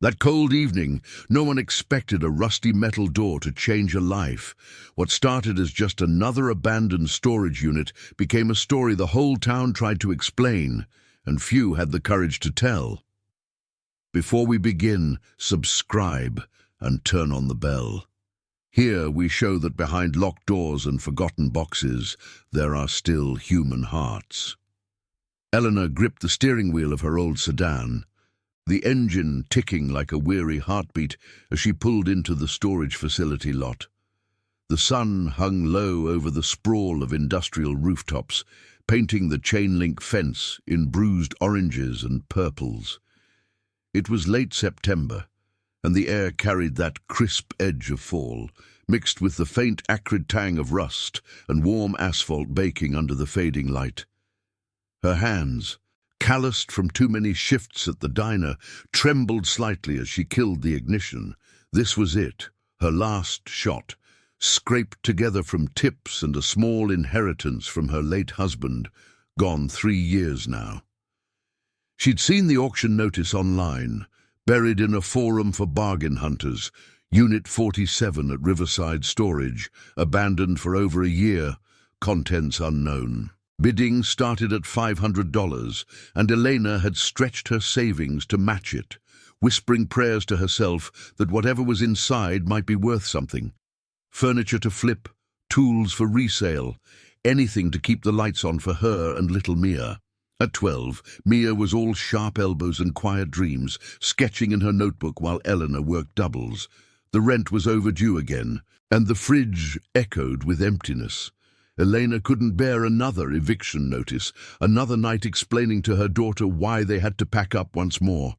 That cold evening, no one expected a rusty metal door to change a life. What started as just another abandoned storage unit became a story the whole town tried to explain, and few had the courage to tell. Before we begin, subscribe and turn on the bell. Here we show that behind locked doors and forgotten boxes, there are still human hearts. Eleanor gripped the steering wheel of her old sedan, the engine ticking like a weary heartbeat as she pulled into the storage facility lot. The sun hung low over the sprawl of industrial rooftops, painting the chain-link fence in bruised oranges and purples. It was late September, and the air carried that crisp edge of fall, mixed with the faint acrid tang of rust and warm asphalt baking under the fading light. Her hands, calloused from too many shifts at the diner, trembled slightly as she killed the ignition. This was it, her last shot, scraped together from tips and a small inheritance from her late husband, gone 3 years now. She'd seen the auction notice online, buried in a forum for bargain hunters, Unit 47 at Riverside Storage, abandoned for over a year, contents unknown. Bidding started at $500, and Elena had stretched her savings to match it, whispering prayers to herself that whatever was inside might be worth something. Furniture to flip, tools for resale, anything to keep the lights on for her and little Mia. At 12, Mia was all sharp elbows and quiet dreams, sketching in her notebook while Eleanor worked doubles. The rent was overdue again, and the fridge echoed with emptiness. Elena couldn't bear another eviction notice, another night explaining to her daughter why they had to pack up once more.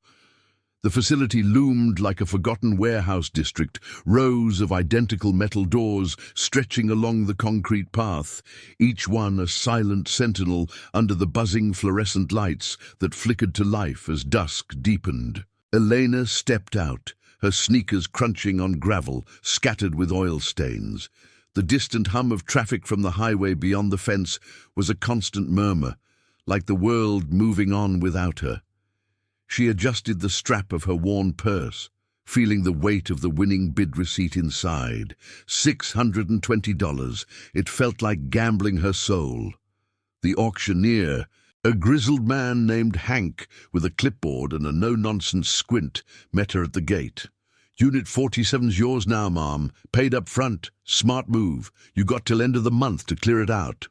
The facility loomed like a forgotten warehouse district, rows of identical metal doors stretching along the concrete path, each one a silent sentinel under the buzzing fluorescent lights that flickered to life as dusk deepened. Elena stepped out, her sneakers crunching on gravel, scattered with oil stains. The distant hum of traffic from the highway beyond the fence was a constant murmur, like the world moving on without her. She adjusted the strap of her worn purse, feeling the weight of the winning bid receipt inside. $620. It felt like gambling her soul. The auctioneer, a grizzled man named Hank with a clipboard and a no-nonsense squint, met her at the gate. "Unit 47's yours now, ma'am. Paid up front. Smart move. You got till end of the month to clear it out."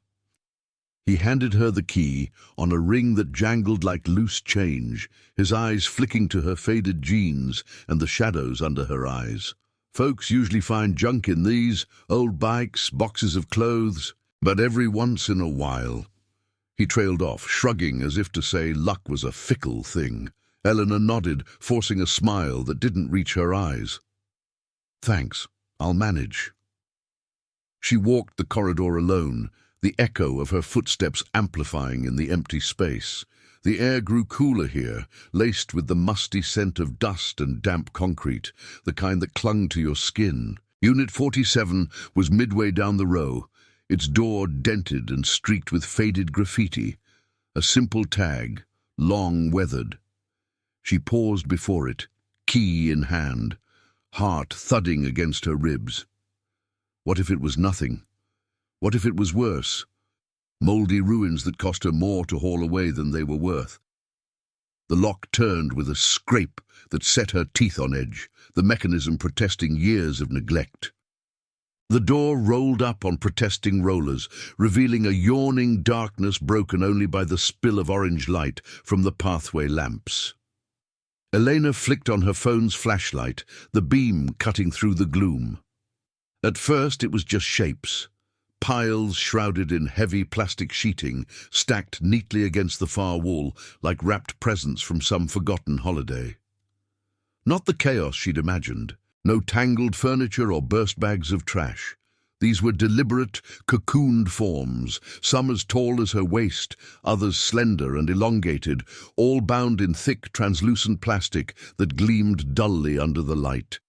He handed her the key on a ring that jangled like loose change, his eyes flicking to her faded jeans and the shadows under her eyes. "Folks usually find junk in these, old bikes, boxes of clothes, but every once in a while." He trailed off, shrugging as if to say luck was a fickle thing. Eleanor nodded, forcing a smile that didn't reach her eyes. "Thanks, I'll manage." She walked the corridor alone, the echo of her footsteps amplifying in the empty space. The air grew cooler here, laced with the musty scent of dust and damp concrete, the kind that clung to your skin. Unit 47 was midway down the row, its door dented and streaked with faded graffiti, a simple tag, long weathered. She paused before it, key in hand, heart thudding against her ribs. What if it was nothing? What if it was worse? Mouldy ruins that cost her more to haul away than they were worth. The lock turned with a scrape that set her teeth on edge, the mechanism protesting years of neglect. The door rolled up on protesting rollers, revealing a yawning darkness broken only by the spill of orange light from the pathway lamps. Elena flicked on her phone's flashlight, the beam cutting through the gloom. At first it was just shapes, piles shrouded in heavy plastic sheeting, stacked neatly against the far wall like wrapped presents from some forgotten holiday. Not the chaos she'd imagined, no tangled furniture or burst bags of trash. These were deliberate, cocooned forms, some as tall as her waist, others slender and elongated, all bound in thick, translucent plastic that gleamed dully under the light.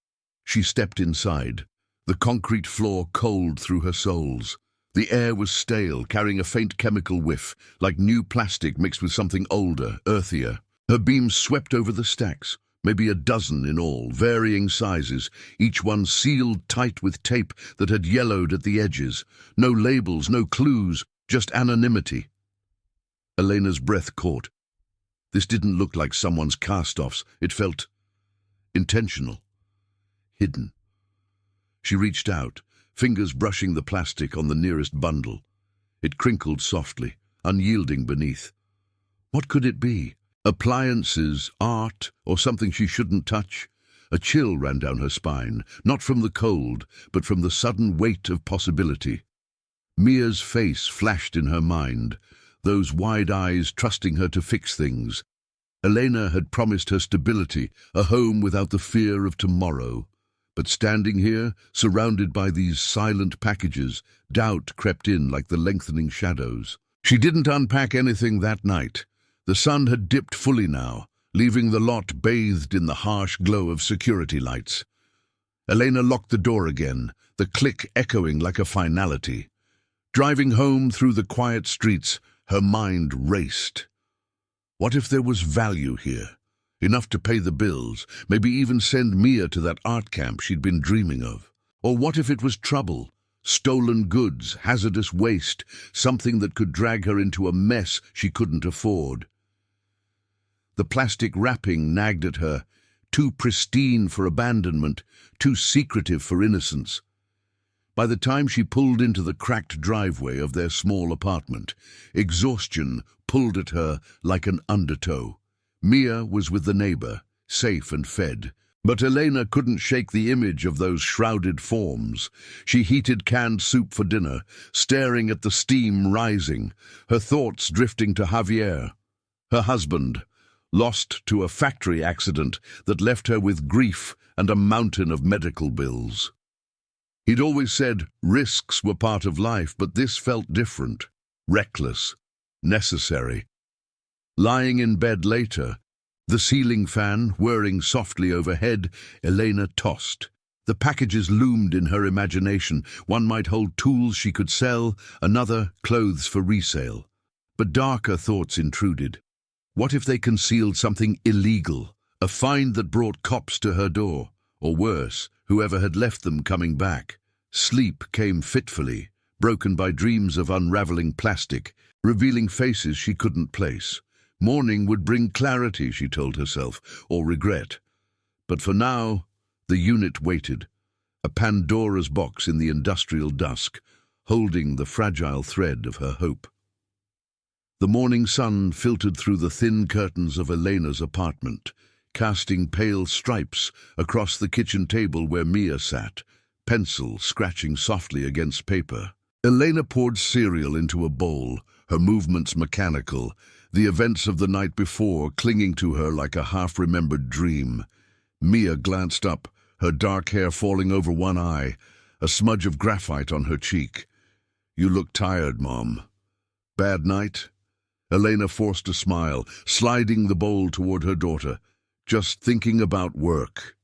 She stepped inside, the concrete floor cold through her soles. The air was stale, carrying a faint chemical whiff, like new plastic mixed with something older, earthier. Her beams swept over the stacks, maybe a dozen in all, varying sizes, each one sealed tight with tape that had yellowed at the edges. No labels, no clues, just anonymity. Elena's breath caught. This didn't look like someone's cast-offs. It felt intentional, hidden. She reached out, fingers brushing the plastic on the nearest bundle. It crinkled softly, unyielding beneath. What could it be? Appliances, art, or something she shouldn't touch? A chill ran down her spine, not from the cold, but from the sudden weight of possibility. Mia's face flashed in her mind, those wide eyes trusting her to fix things. Elena had promised her stability, a home without the fear of tomorrow. But standing here, surrounded by these silent packages, doubt crept in like the lengthening shadows. She didn't unpack anything that night. The sun had dipped fully now, leaving the lot bathed in the harsh glow of security lights. Elena locked the door again, the click echoing like a finality. Driving home through the quiet streets, her mind raced. What if there was value here? Enough to pay the bills, maybe even send Mia to that art camp she'd been dreaming of. Or what if it was trouble? Stolen goods, hazardous waste, something that could drag her into a mess she couldn't afford. The plastic wrapping nagged at her, too pristine for abandonment, too secretive for innocence. By the time she pulled into the cracked driveway of their small apartment, exhaustion pulled at her like an undertow. Mia was with the neighbor, safe and fed. But Elena couldn't shake the image of those shrouded forms. She heated canned soup for dinner, staring at the steam rising, her thoughts drifting to Javier, her husband, lost to a factory accident that left her with grief and a mountain of medical bills. He'd always said risks were part of life, but this felt different, reckless, necessary. Lying in bed later, the ceiling fan whirring softly overhead, Elena tossed. The packages loomed in her imagination. One might hold tools she could sell, another clothes for resale. But darker thoughts intruded. What if they concealed something illegal, a find that brought cops to her door? Or worse, whoever had left them coming back. Sleep came fitfully, broken by dreams of unraveling plastic, revealing faces she couldn't place. Morning would bring clarity, she told herself, or regret. But for now, the unit waited, a Pandora's box in the industrial dusk, holding the fragile thread of her hope. The morning sun filtered through the thin curtains of Elena's apartment, casting pale stripes across the kitchen table where Mia sat, pencil scratching softly against paper. Elena poured cereal into a bowl, her movements mechanical, the events of the night before clinging to her like a half-remembered dream. Mia glanced up, her dark hair falling over one eye, a smudge of graphite on her cheek. "You look tired, Mom." "Bad night?" Elena forced a smile, sliding the bowl toward her daughter. "Just thinking about work."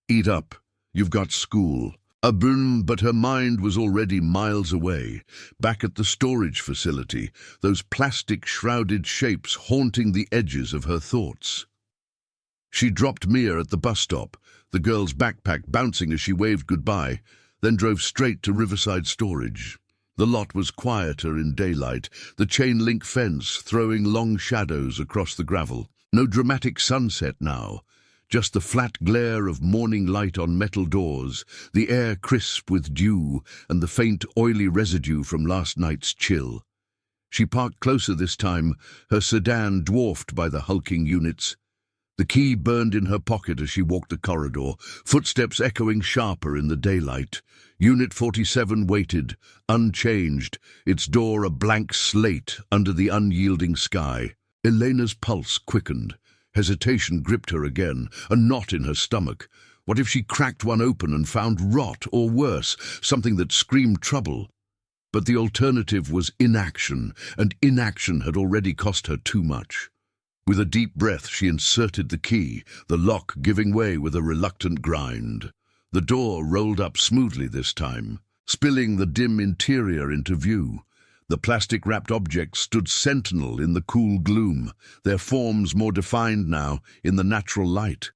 "Eat up. You've got school." But her mind was already miles away, back at the storage facility, those plastic-shrouded shapes haunting the edges of her thoughts. She dropped Mia at the bus stop, the girl's backpack bouncing as she waved goodbye, then drove straight to Riverside Storage. The lot was quieter in daylight, the chain-link fence throwing long shadows across the gravel. No dramatic sunset now, just the flat glare of morning light on metal doors, the air crisp with dew and the faint oily residue from last night's chill. She parked closer this time, her sedan dwarfed by the hulking units. The key burned in her pocket as she walked the corridor, footsteps echoing sharper in the daylight. Unit 47 waited, unchanged, its door a blank slate under the unyielding sky. Elena's pulse quickened. Hesitation gripped her again, a knot in her stomach. What if she cracked one open and found rot, or worse, something that screamed trouble? But the alternative was inaction, and inaction had already cost her too much. With a deep breath, she inserted the key, the lock giving way with a reluctant grind. The door rolled up smoothly this time, spilling the dim interior into view. The plastic-wrapped objects stood sentinel in the cool gloom, their forms more defined now in the natural light.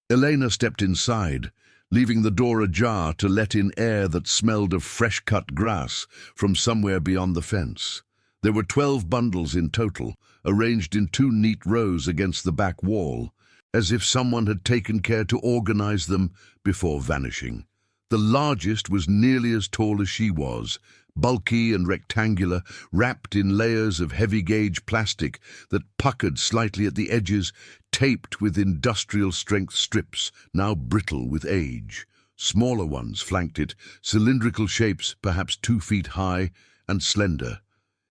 Elena stepped inside, leaving the door ajar to let in air that smelled of fresh-cut grass from somewhere beyond the fence. There were 12 bundles in total, arranged in 2 neat rows against the back wall, as if someone had taken care to organize them before vanishing. The largest was nearly as tall as she was, bulky and rectangular, wrapped in layers of heavy-gauge plastic that puckered slightly at the edges, taped with industrial-strength strips, now brittle with age. Smaller ones flanked it, cylindrical shapes, perhaps 2 feet high, and slender.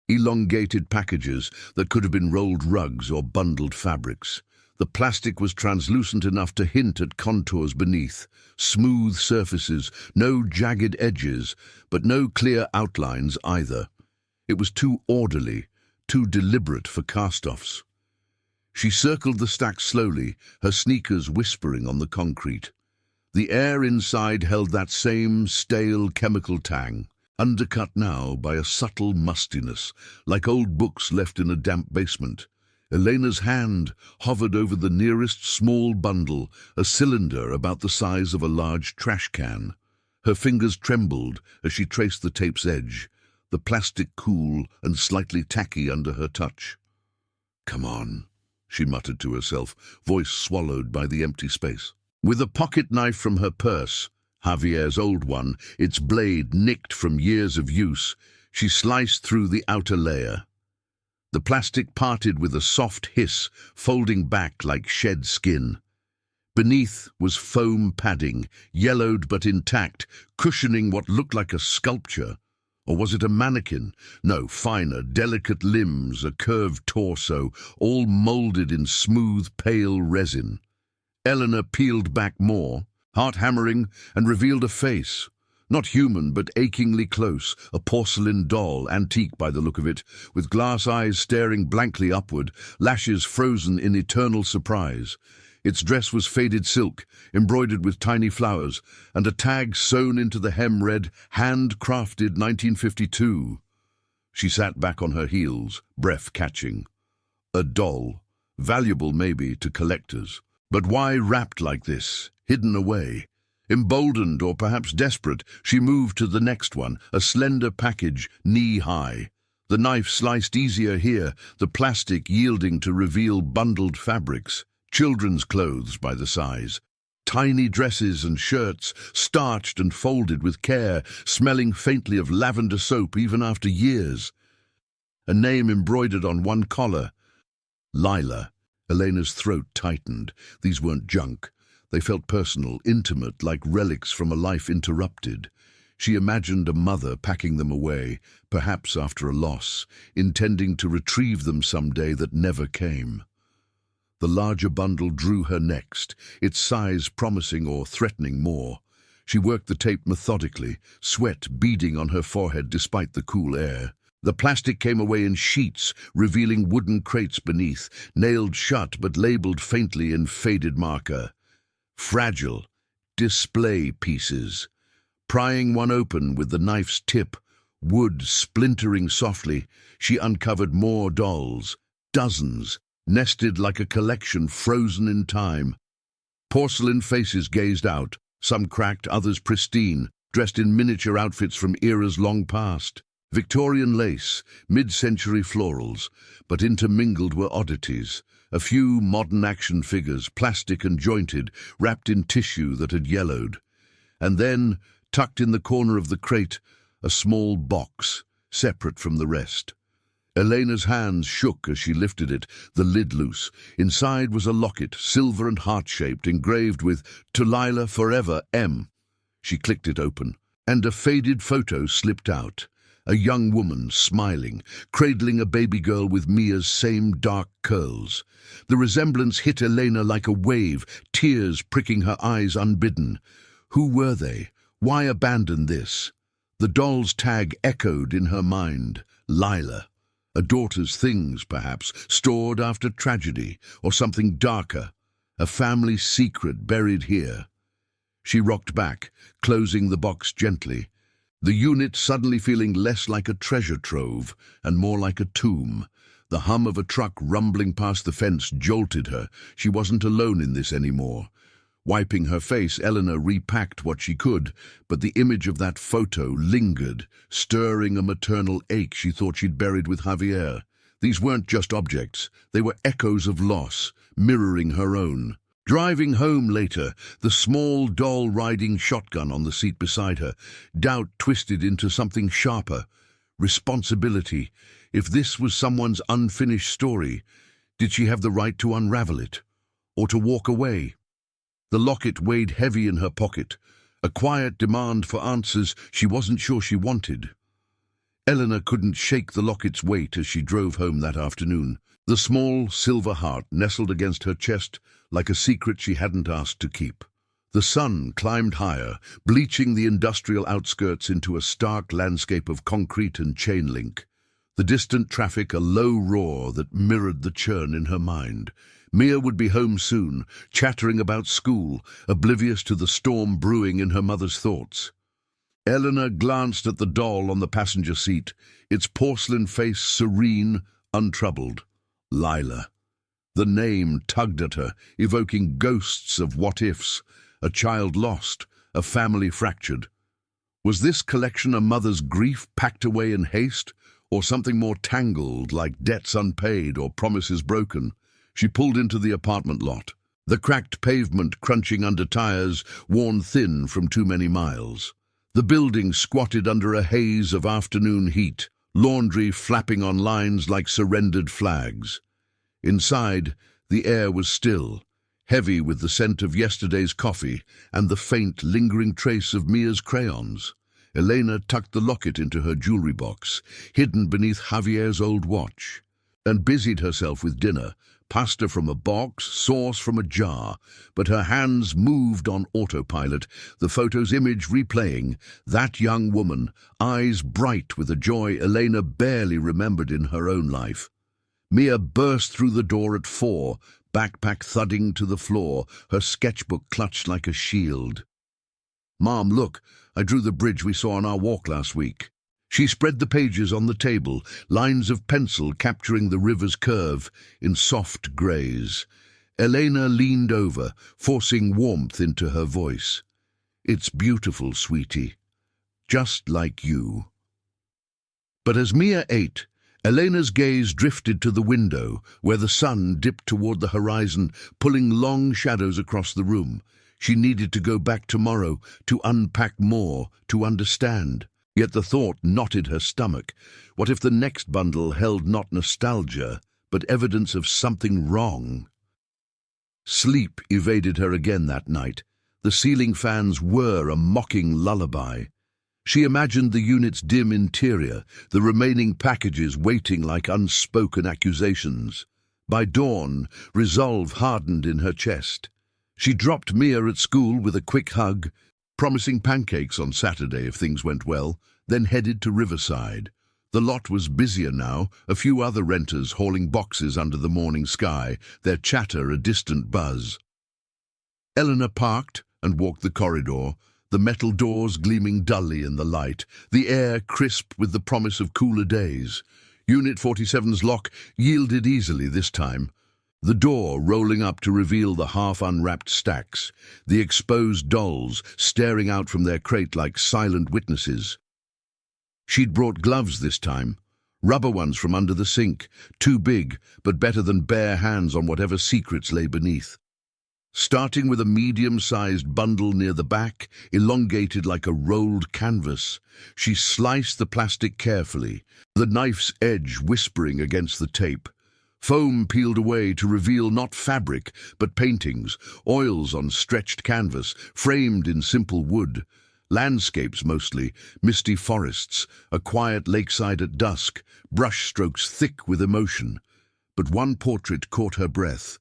Elongated packages that could have been rolled rugs or bundled fabrics. The plastic was translucent enough to hint at contours beneath, smooth surfaces, no jagged edges, but no clear outlines either. It was too orderly, too deliberate for cast-offs. She circled the stack slowly, her sneakers whispering on the concrete. The air inside held that same stale chemical tang, undercut now by a subtle mustiness, like old books left in a damp basement. Elena's hand hovered over the nearest small bundle, a cylinder about the size of a large trash can. Her fingers trembled as she traced the tape's edge, the plastic cool and slightly tacky under her touch. "Come on," she muttered to herself, voice swallowed by the empty space. With a pocket knife from her purse, Javier's old one, its blade nicked from years of use, she sliced through the outer layer. The plastic parted with a soft hiss, folding back like shed skin. Beneath was foam padding, yellowed but intact, cushioning what looked like a sculpture. Or was it a mannequin? No, finer, delicate limbs, a curved torso, all molded in smooth, pale resin. Eleanor peeled back more, heart hammering, and revealed a face. Not human, but achingly close, a porcelain doll, antique by the look of it, with glass eyes staring blankly upward, lashes frozen in eternal surprise. Its dress was faded silk, embroidered with tiny flowers, and a tag sewn into the hem read, "Handcrafted 1952. She sat back on her heels, breath catching. A doll, valuable maybe to collectors. But why wrapped like this, hidden away? Emboldened or perhaps desperate, she moved to the next one, a slender package, knee-high. The knife sliced easier here, the plastic yielding to reveal bundled fabrics. Children's clothes by the size. Tiny dresses and shirts, starched and folded with care, smelling faintly of lavender soap even after years. A name embroidered on one collar. Lila. Elena's throat tightened. These weren't junk. They felt personal, intimate, like relics from a life interrupted. She imagined a mother packing them away, perhaps after a loss, intending to retrieve them someday that never came. The larger bundle drew her next, its size promising or threatening more. She worked the tape methodically, sweat beading on her forehead despite the cool air. The plastic came away in sheets, revealing wooden crates beneath, nailed shut but labeled faintly in faded marker. Fragile, display pieces. Prying one open with the knife's tip, wood splintering softly, she uncovered more dolls, dozens, nested like a collection frozen in time. Porcelain faces gazed out, some cracked, others pristine, dressed in miniature outfits from eras long past. Victorian lace, mid-century florals, but intermingled were oddities. A few modern action figures, plastic and jointed, wrapped in tissue that had yellowed. And then, tucked in the corner of the crate, a small box, separate from the rest. Elena's hands shook as she lifted it, the lid loose. Inside was a locket, silver and heart-shaped, engraved with "To Lila Forever, M." She clicked it open, and a faded photo slipped out. A young woman, smiling, cradling a baby girl with Mia's same dark curls. The resemblance hit Elena like a wave, tears pricking her eyes unbidden. Who were they? Why abandon this? The doll's tag echoed in her mind. Lila. A daughter's things, perhaps, stored after tragedy, or something darker. A family secret buried here. She rocked back, closing the box gently. The unit suddenly feeling less like a treasure trove and more like a tomb. The hum of a truck rumbling past the fence jolted her. She wasn't alone in this anymore. Wiping her face, Eleanor repacked what she could, but the image of that photo lingered, stirring a maternal ache she thought she'd buried with Javier. These weren't just objects, they were echoes of loss, mirroring her own. Driving home later, the small doll riding shotgun on the seat beside her, doubt twisted into something sharper. Responsibility. If this was someone's unfinished story, did she have the right to unravel it? Or to walk away? The locket weighed heavy in her pocket, a quiet demand for answers she wasn't sure she wanted. Eleanor couldn't shake the locket's weight as she drove home that afternoon. The small silver heart nestled against her chest like a secret she hadn't asked to keep. The sun climbed higher, bleaching the industrial outskirts into a stark landscape of concrete and chain link. The distant traffic a low roar that mirrored the churn in her mind. Mia would be home soon, chattering about school, oblivious to the storm brewing in her mother's thoughts. Eleanor glanced at the doll on the passenger seat, its porcelain face serene, untroubled. Lila. The name tugged at her, evoking ghosts of what-ifs, a child lost, a family fractured. Was this collection a mother's grief packed away in haste, or something more tangled like debts unpaid or promises broken? She pulled into the apartment lot, the cracked pavement crunching under tires worn thin from too many miles. The building squatted under a haze of afternoon heat, laundry flapping on lines like surrendered flags. Inside, the air was still, heavy with the scent of yesterday's coffee and the faint, lingering trace of Mia's crayons. Elena tucked the locket into her jewelry box, hidden beneath Javier's old watch, and busied herself with dinner, pasta from a box, sauce from a jar, but her hands moved on autopilot, the photo's image replaying, that young woman, eyes bright with a joy Elena barely remembered in her own life. Mia burst through the door at 4, backpack thudding to the floor, her sketchbook clutched like a shield. "Mom, look, I drew the bridge we saw on our walk last week." She spread the pages on the table, lines of pencil capturing the river's curve in soft greys. Elena leaned over, forcing warmth into her voice. "It's beautiful, sweetie. Just like you." But as Mia ate, Elena's gaze drifted to the window, where the sun dipped toward the horizon, pulling long shadows across the room. She needed to go back tomorrow, to unpack more, to understand. Yet the thought knotted her stomach. What if the next bundle held not nostalgia, but evidence of something wrong? Sleep evaded her again that night. The ceiling fans were a mocking lullaby. She imagined the unit's dim interior, the remaining packages waiting like unspoken accusations. By dawn, resolve hardened in her chest. She dropped Mia at school with a quick hug, promising pancakes on Saturday if things went well, then headed to Riverside. The lot was busier now, a few other renters hauling boxes under the morning sky, their chatter a distant buzz. Eleanor parked and walked the corridor, the metal doors gleaming dully in the light, the air crisp with the promise of cooler days. Unit 47's lock yielded easily this time, the door rolling up to reveal the half-unwrapped stacks, the exposed dolls staring out from their crate like silent witnesses. She'd brought gloves this time, rubber ones from under the sink, too big, but better than bare hands on whatever secrets lay beneath. Starting with a medium-sized bundle near the back, elongated like a rolled canvas, she sliced the plastic carefully, the knife's edge whispering against the tape. Foam peeled away to reveal not fabric, but paintings, oils on stretched canvas, framed in simple wood. Landscapes mostly, misty forests, a quiet lakeside at dusk, brushstrokes thick with emotion. But one portrait caught her breath.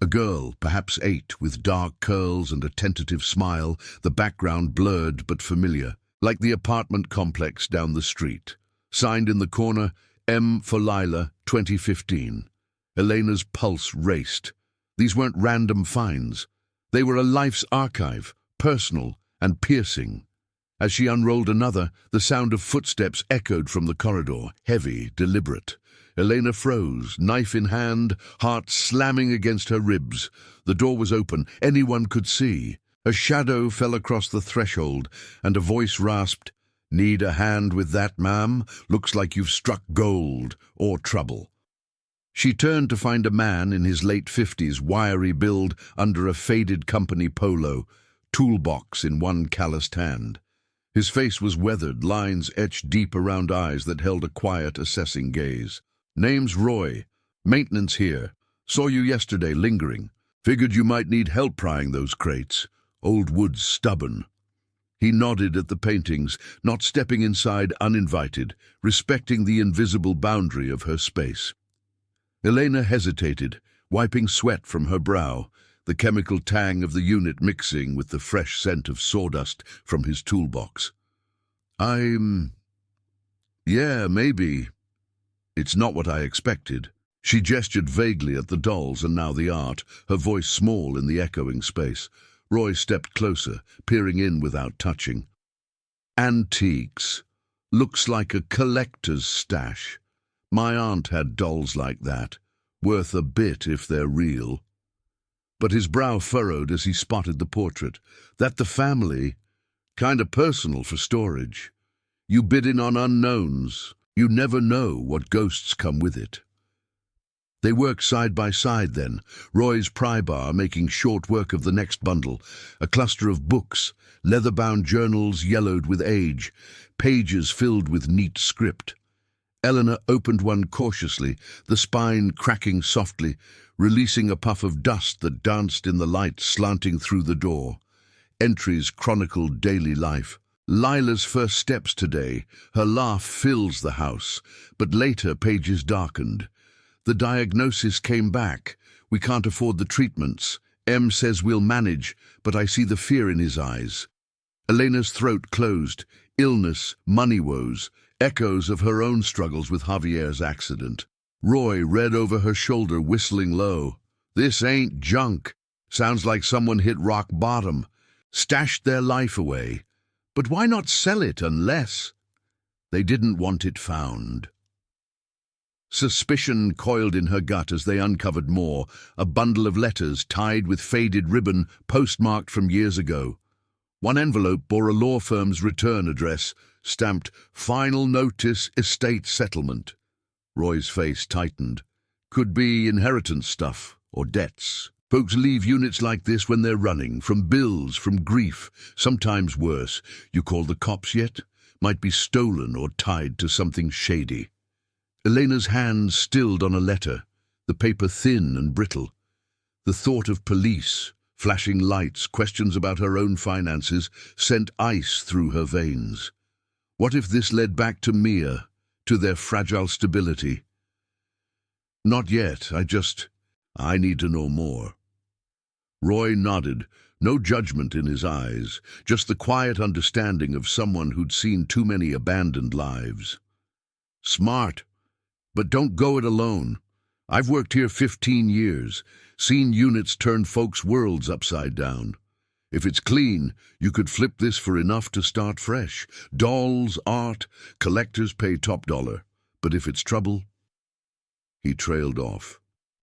A girl, perhaps 8, with dark curls and a tentative smile, the background blurred but familiar, like the apartment complex down the street. Signed in the corner, M for Lila, 2015. Elena's pulse raced. These weren't random finds. They were a life's archive, personal and piercing. As she unrolled another, the sound of footsteps echoed from the corridor, heavy, deliberate. Elena froze, knife in hand, heart slamming against her ribs. The door was open. Anyone could see. A shadow fell across the threshold, and a voice rasped, "Need a hand with that, ma'am? Looks like you've struck gold or trouble." She turned to find a man in his late 50s, wiry build under a faded company polo, toolbox in one calloused hand. His face was weathered, lines etched deep around eyes that held a quiet, assessing gaze. "Name's Roy. Maintenance here. Saw you yesterday lingering. Figured you might need help prying those crates. Old wood's stubborn." He nodded at the paintings, not stepping inside uninvited, respecting the invisible boundary of her space. Elena hesitated, wiping sweat from her brow, the chemical tang of the unit mixing with the fresh scent of sawdust from his toolbox. Yeah, maybe. It's not what I expected." She gestured vaguely at the dolls and now the art, her voice small in the echoing space. Roy stepped closer, peering in without touching. "Antiques. Looks like a collector's stash. My aunt had dolls like that. Worth a bit if they're real." But his brow furrowed as he spotted the portrait. "That the family? Kinda personal for storage. You bid in on unknowns. You never know what ghosts come with it." They worked side by side then, Roy's pry bar making short work of the next bundle, a cluster of books, leather-bound journals yellowed with age, pages filled with neat script. Eleanor opened one cautiously, the spine cracking softly, releasing a puff of dust that danced in the light slanting through the door. Entries chronicled daily life. Lila's first steps today. Her laugh fills the house, but later pages darkened. The diagnosis came back. "We can't afford the treatments. M says we'll manage, but I see the fear in his eyes." Elena's throat closed. Illness, money woes, echoes of her own struggles with Javier's accident. Roy read over her shoulder, whistling low. "This ain't junk. Sounds like someone hit rock bottom. Stashed their life away. But why not sell it unless they didn't want it found?" Suspicion coiled in her gut as they uncovered more, a bundle of letters tied with faded ribbon postmarked from years ago. One envelope bore a law firm's return address, stamped "Final Notice Estate Settlement." Roy's face tightened. Could be inheritance stuff or debts. Folks leave units like this when they're running, from bills, from grief, sometimes worse. You call the cops yet? Might be stolen or tied to something shady. Elena's hand stilled on a letter, the paper thin and brittle. The thought of police, flashing lights, questions about her own finances, sent ice through her veins. What if this led back to Mia, to their fragile stability? "Not yet, I need to know more." Roy nodded, no judgment in his eyes, just the quiet understanding of someone who'd seen too many abandoned lives. "Smart. But don't go it alone. I've worked here 15 years, seen units turn folks' worlds upside down. If it's clean, you could flip this for enough to start fresh. Dolls, art, collectors pay top dollar. But if it's trouble..." He trailed off,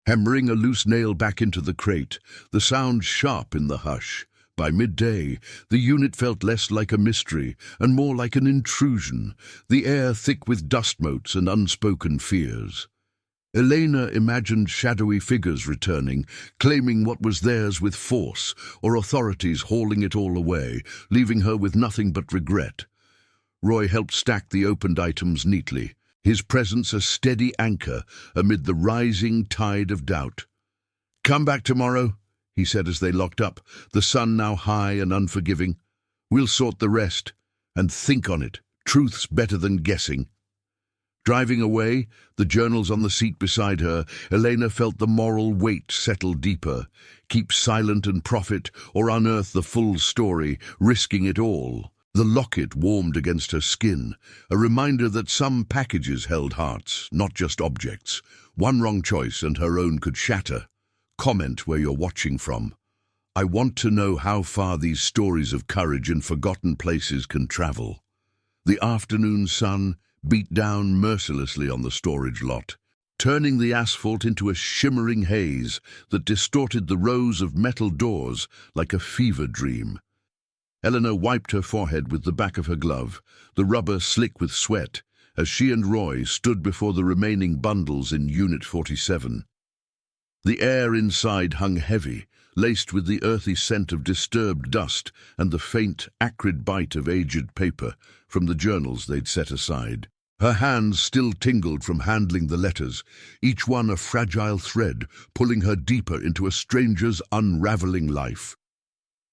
hammering a loose nail back into the crate, the sound sharp in the hush. By midday, the unit felt less like a mystery and more like an intrusion, the air thick with dust motes and unspoken fears. Elena imagined shadowy figures returning, claiming what was theirs with force, or authorities hauling it all away, leaving her with nothing but regret. Roy helped stack the opened items neatly, his presence a steady anchor amid the rising tide of doubt. "Come back tomorrow," he said as they locked up, the sun now high and unforgiving. "We'll sort the rest. And think on it. Truth's better than guessing." Driving away, the journals on the seat beside her, Elena felt the moral weight settle deeper. Keep silent and profit, or unearth the full story, risking it all. The locket warmed against her skin, a reminder that some packages held hearts, not just objects. One wrong choice and her own could shatter. Comment where you're watching from. I want to know how far these stories of courage in forgotten places can travel. The afternoon sun beat down mercilessly on the storage lot. turning the asphalt into a shimmering haze that distorted the rows of metal doors like a fever dream. Eleanor wiped her forehead with the back of her glove, the rubber slick with sweat, as she and Roy stood before the remaining bundles in Unit 47. The air inside hung heavy, laced with the earthy scent of disturbed dust and the faint, acrid bite of aged paper from the journals they'd set aside. Her hands still tingled from handling the letters, each one a fragile thread pulling her deeper into a stranger's unraveling life.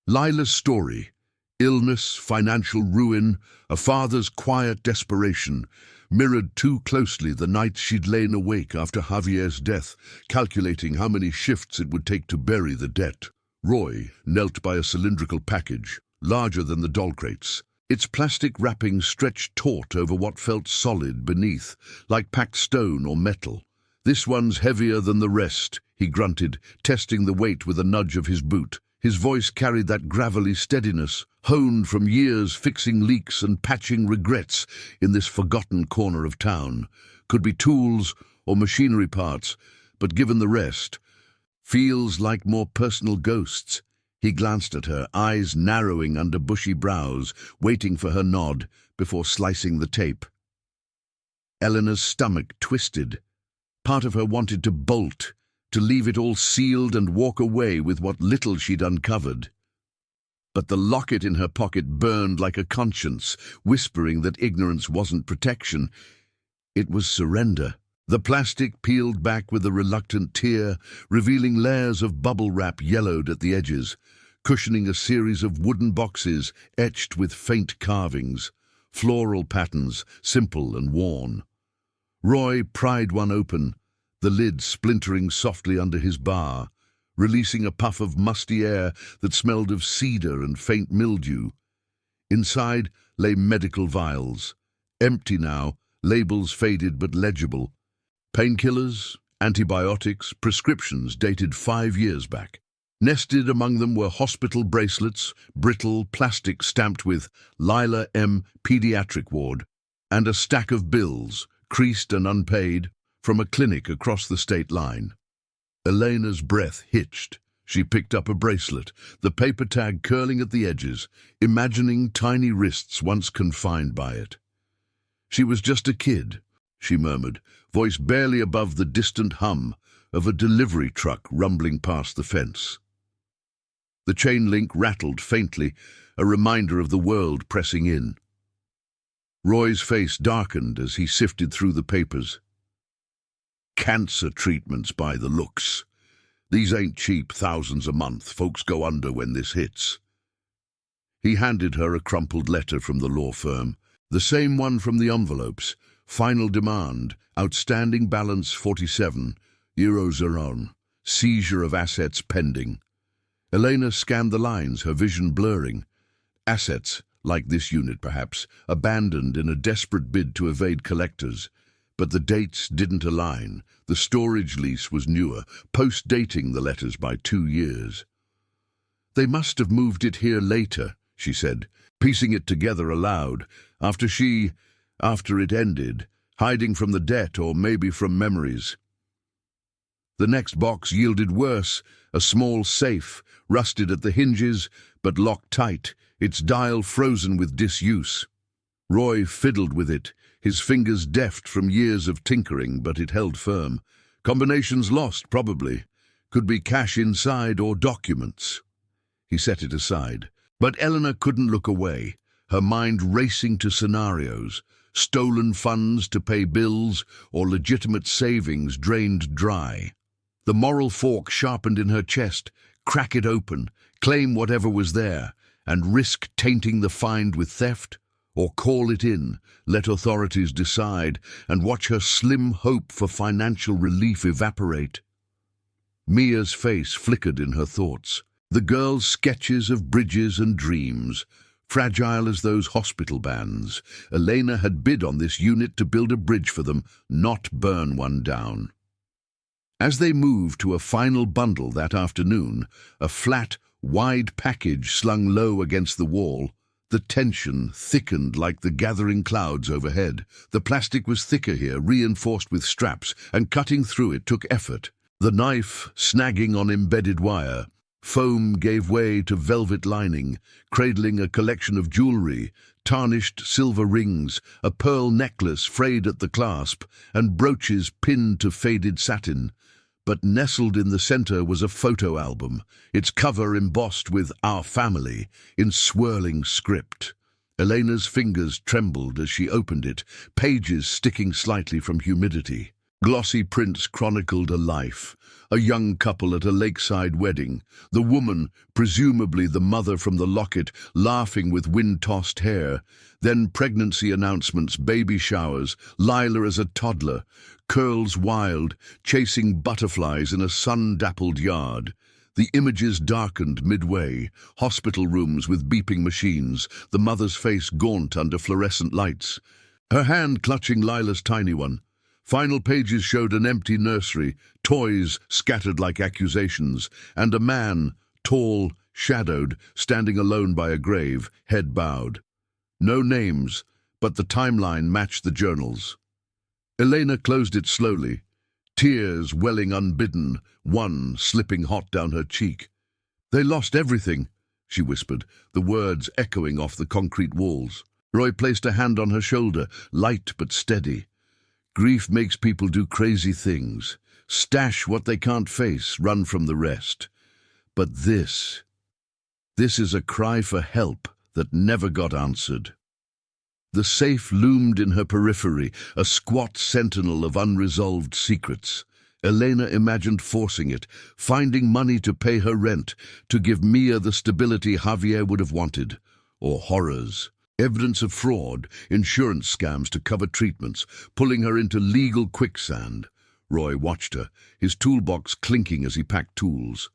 Lila's story, illness, financial ruin, a father's quiet desperation, mirrored too closely the nights she'd lain awake after Javier's death, calculating how many shifts it would take to bury the debt. Roy knelt by a cylindrical package, larger than the doll crates. Its plastic wrapping stretched taut over what felt solid beneath, like packed stone or metal. "This one's heavier than the rest," he grunted, testing the weight with a nudge of his boot. His voice carried that gravelly steadiness, honed from years fixing leaks and patching regrets in this forgotten corner of town. Could be tools or machinery parts, but given the rest, feels like more personal ghosts. He glanced at her, eyes narrowing under bushy brows, waiting for her nod before slicing the tape. Eleanor's stomach twisted. Part of her wanted to bolt, to leave it all sealed and walk away with what little she'd uncovered. But the locket in her pocket burned like a conscience, whispering that ignorance wasn't protection. It was surrender. The plastic peeled back with a reluctant tear, revealing layers of bubble wrap yellowed at the edges, cushioning a series of wooden boxes etched with faint carvings, floral patterns, simple and worn. Roy pried one open, the lid splintering softly under his bar, releasing a puff of musty air that smelled of cedar and faint mildew. Inside lay medical vials, empty now, labels faded but legible. Painkillers, antibiotics, prescriptions dated 5 years back. Nested among them were hospital bracelets, brittle plastic stamped with Lila M. Pediatric Ward, and a stack of bills, creased and unpaid, from a clinic across the state line. Elena's breath hitched. She picked up a bracelet, the paper tag curling at the edges, imagining tiny wrists once confined by it. "She was just a kid," she murmured, voice barely above the distant hum of a delivery truck rumbling past the fence. The chain link rattled faintly, a reminder of the world pressing in. Roy's face darkened as he sifted through the papers. "Cancer treatments by the looks. These ain't cheap, thousands a month. Folks go under when this hits." He handed her a crumpled letter from the law firm, the same one from the envelopes. "Final demand, outstanding balance 47, euros are on, seizure of assets pending." Elena scanned the lines, her vision blurring. Assets, like this unit perhaps, abandoned in a desperate bid to evade collectors. But the dates didn't align. The storage lease was newer, post-dating the letters by 2 years. "They must have moved it here later," she said, piecing it together aloud, after it ended, hiding from the debt or maybe from memories. The next box yielded worse, a small safe, rusted at the hinges, but locked tight, its dial frozen with disuse. Roy fiddled with it, his fingers deft from years of tinkering, but it held firm. Combinations lost, probably. Could be cash inside or documents. He set it aside. But Eleanor couldn't look away, her mind racing to scenarios. Stolen funds to pay bills or legitimate savings drained dry. The moral fork sharpened in her chest. Crack it open, claim whatever was there, and risk tainting the find with theft? Or call it in, let authorities decide, and watch her slim hope for financial relief evaporate? Mia's face flickered in her thoughts. The girl's sketches of bridges and dreams, fragile as those hospital bands. Elena had bid on this unit to build a bridge for them, not burn one down. As they moved to a final bundle that afternoon, a flat, wide package slung low against the wall, The tension thickened like the gathering clouds overhead. The plastic was thicker here, reinforced with straps, and cutting through it took effort. The knife snagging on embedded wire. Foam gave way to velvet lining, cradling a collection of jewelry, tarnished silver rings, a pearl necklace frayed at the clasp, and brooches pinned to faded satin. But nestled in the center was a photo album, its cover embossed with "Our Family" in swirling script. Elena's fingers trembled as she opened it, pages sticking slightly from humidity. Glossy prints chronicled a life, a young couple at a lakeside wedding, the woman, presumably the mother from the locket, laughing with wind-tossed hair, then pregnancy announcements, baby showers, Lila as a toddler, curls wild, chasing butterflies in a sun-dappled yard. The images darkened midway, hospital rooms with beeping machines, the mother's face gaunt under fluorescent lights, her hand clutching Lila's tiny one. Final pages showed an empty nursery, toys scattered like accusations, and a man, tall, shadowed, standing alone by a grave, head bowed. No names, but the timeline matched the journals. Elena closed it slowly, tears welling unbidden, one slipping hot down her cheek. "They lost everything," she whispered, the words echoing off the concrete walls. Roy placed a hand on her shoulder, light but steady. "Grief makes people do crazy things, stash what they can't face, run from the rest. But this is a cry for help that never got answered." The safe loomed in her periphery, a squat sentinel of unresolved secrets. Elena imagined forcing it, finding money to pay her rent, to give Mia the stability Javier would have wanted. Or horrors. Evidence of fraud, insurance scams to cover treatments, pulling her into legal quicksand. Roy watched her, his toolbox clinking as he packed tools.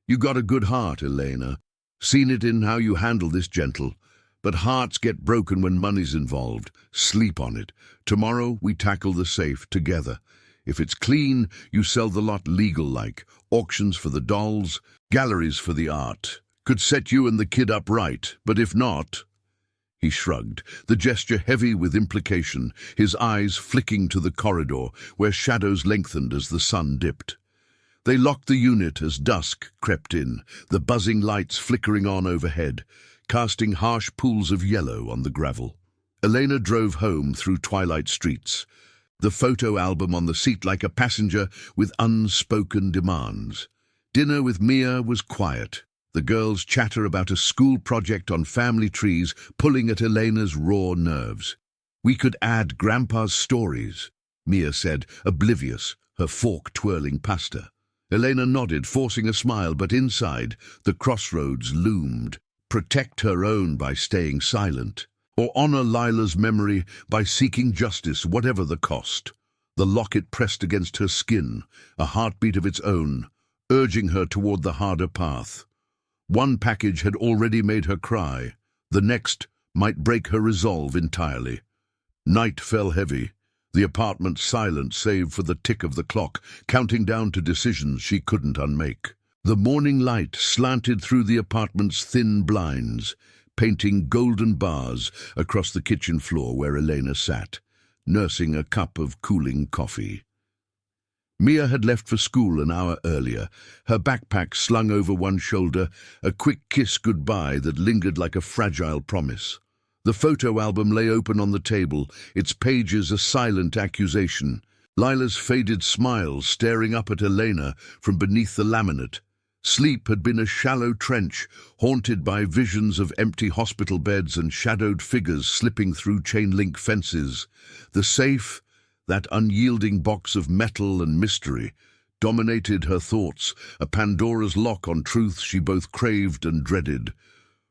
"You got a good heart, Elena. Seen it in how you handle this, gentle. But hearts get broken when money's involved. Sleep on it. Tomorrow we tackle the safe together. If it's clean, you sell the lot legal-like. Auctions for the dolls, galleries for the art. Could set you and the kid up right, but if not..." He shrugged, the gesture heavy with implication, his eyes flicking to the corridor, where shadows lengthened as the sun dipped. They locked the unit as dusk crept in, the buzzing lights flickering on overhead, casting harsh pools of yellow on the gravel. Elena drove home through twilight streets, the photo album on the seat like a passenger with unspoken demands. Dinner with Mia was quiet, the girls' chatter about a school project on family trees pulling at Elena's raw nerves. "We could add Grandpa's stories," Mia said, oblivious, her fork twirling pasta. Elena nodded, forcing a smile, but inside, the crossroads loomed. Protect her own by staying silent, or honor Lila's memory by seeking justice, whatever the cost. The locket pressed against her skin, a heartbeat of its own, urging her toward the harder path. One package had already made her cry. The next might break her resolve entirely. Night fell heavy, the apartment silent save for the tick of the clock, counting down to decisions she couldn't unmake. The morning light slanted through the apartment's thin blinds, painting golden bars across the kitchen floor where Elena sat, nursing a cup of cooling coffee. Mia had left for school an hour earlier, her backpack slung over one shoulder, a quick kiss goodbye that lingered like a fragile promise. The photo album lay open on the table, its pages a silent accusation. Lila's faded smile staring up at Elena from beneath the laminate. Sleep had been a shallow trench, haunted by visions of empty hospital beds and shadowed figures slipping through chain-link fences. The safe, that unyielding box of metal and mystery, dominated her thoughts, a Pandora's lock on truths she both craved and dreaded.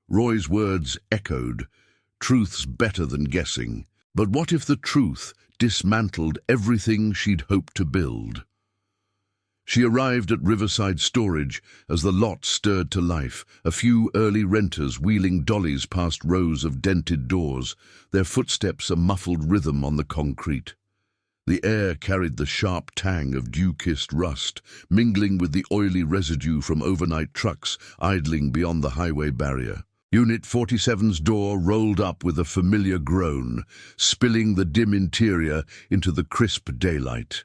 Roy's words echoed, "Truth's better than guessing." But what if the truth dismantled everything she'd hoped to build? She arrived at Riverside Storage as the lot stirred to life, a few early renters wheeling dollies past rows of dented doors, their footsteps a muffled rhythm on the concrete. The air carried the sharp tang of dew-kissed rust, mingling with the oily residue from overnight trucks idling beyond the highway barrier. Unit 47's door rolled up with a familiar groan, spilling the dim interior into the crisp daylight.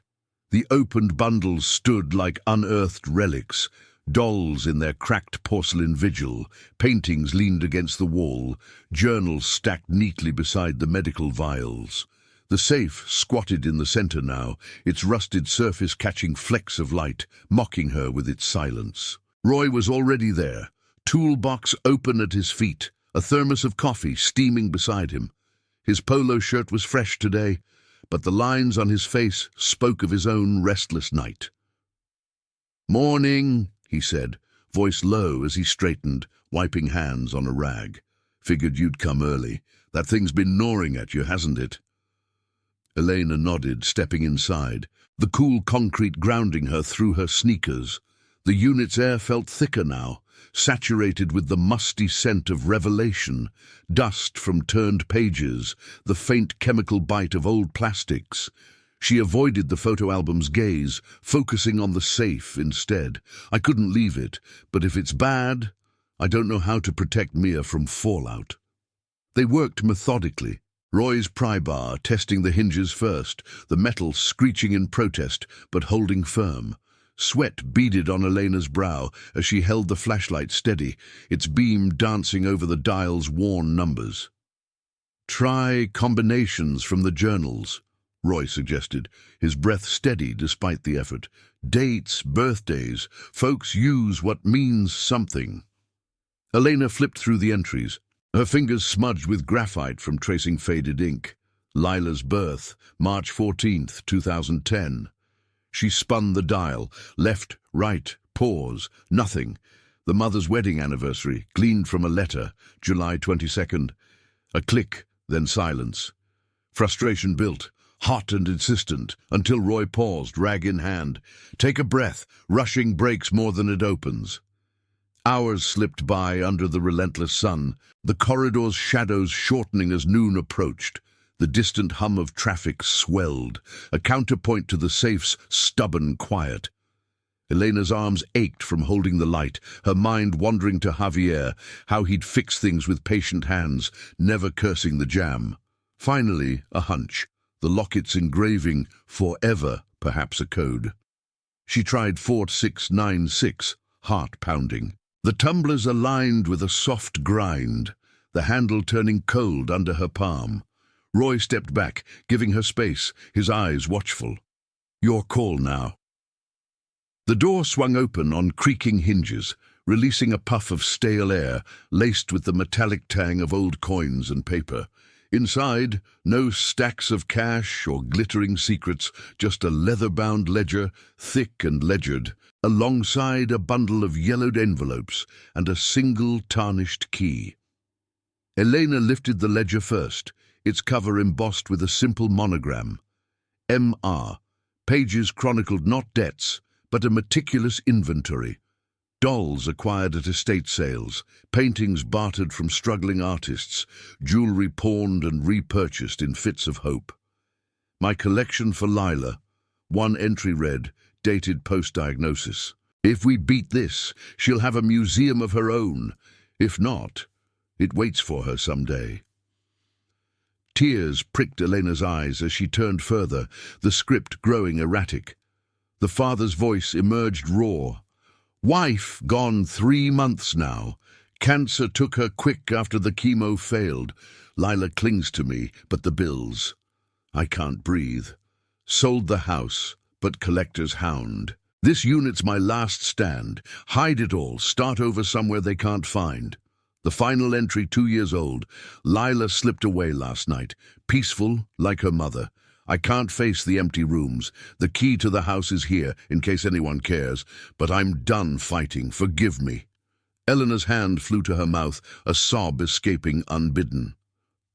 The opened bundles stood like unearthed relics, dolls in their cracked porcelain vigil, paintings leaned against the wall, journals stacked neatly beside the medical vials. The safe squatted in the center now, its rusted surface catching flecks of light, mocking her with its silence. Roy was already there, toolbox open at his feet, a thermos of coffee steaming beside him. His polo shirt was fresh today, but the lines on his face spoke of his own restless night. "Morning," he said, voice low as he straightened, wiping hands on a rag. "Figured you'd come early. That thing's been gnawing at you, hasn't it?" Elena nodded, stepping inside, the cool concrete grounding her through her sneakers. The unit's air felt thicker now, saturated with the musty scent of revelation, dust from turned pages, the faint chemical bite of old plastics. She avoided the photo album's gaze, focusing on the safe instead. "I couldn't leave it, but if it's bad, I don't know how to protect Mia from fallout." They worked methodically, Roy's pry bar testing the hinges first, the metal screeching in protest but holding firm. Sweat beaded on Elena's brow as she held the flashlight steady, its beam dancing over the dial's worn numbers. "Try combinations from the journals," Roy suggested, his breath steady despite the effort. "Dates, birthdays, folks use what means something." Elena flipped through the entries, her fingers smudged with graphite from tracing faded ink. Lila's birth, March 14th, 2010. She spun the dial, left, right, pause, nothing. The mother's wedding anniversary, gleaned from a letter, July 22nd. A click, then silence. Frustration built, hot and insistent, until Roy paused, rag in hand. Take a breath, rushing breaks more than it opens. Hours slipped by under the relentless sun, the corridor's shadows shortening as noon approached. The distant hum of traffic swelled, a counterpoint to the safe's stubborn quiet. Elena's arms ached from holding the light, her mind wandering to Javier, how he'd fix things with patient hands, never cursing the jam. Finally, a hunch, the locket's engraving, "Forever," perhaps a code. She tried 4696, heart pounding. The tumblers aligned with a soft grind, the handle turning cold under her palm. Roy stepped back, giving her space, his eyes watchful. "Your call now." The door swung open on creaking hinges, releasing a puff of stale air, laced with the metallic tang of old coins and paper. Inside, no stacks of cash or glittering secrets, just a leather-bound ledger, thick and ledgered, alongside a bundle of yellowed envelopes and a single tarnished key. Elena lifted the ledger first, its cover embossed with a simple monogram. M.R. Pages chronicled not debts, but a meticulous inventory. Dolls acquired at estate sales, paintings bartered from struggling artists, jewelry pawned and repurchased in fits of hope. "My collection for Lila." One entry read, dated post-diagnosis. "If we beat this, she'll have a museum of her own. If not, it waits for her someday." Tears pricked Elena's eyes as she turned further, the script growing erratic. The father's voice emerged raw. "Wife gone 3 months now. Cancer took her quick after the chemo failed. Lila clings to me, but the bills. I can't breathe. Sold the house, but collectors hound. This unit's my last stand. Hide it all, start over somewhere they can't find." The final entry, 2 years old. "Lila slipped away last night, peaceful like her mother. I can't face the empty rooms. The key to the house is here, in case anyone cares. But I'm done fighting. Forgive me." Eleanor's hand flew to her mouth, a sob escaping unbidden.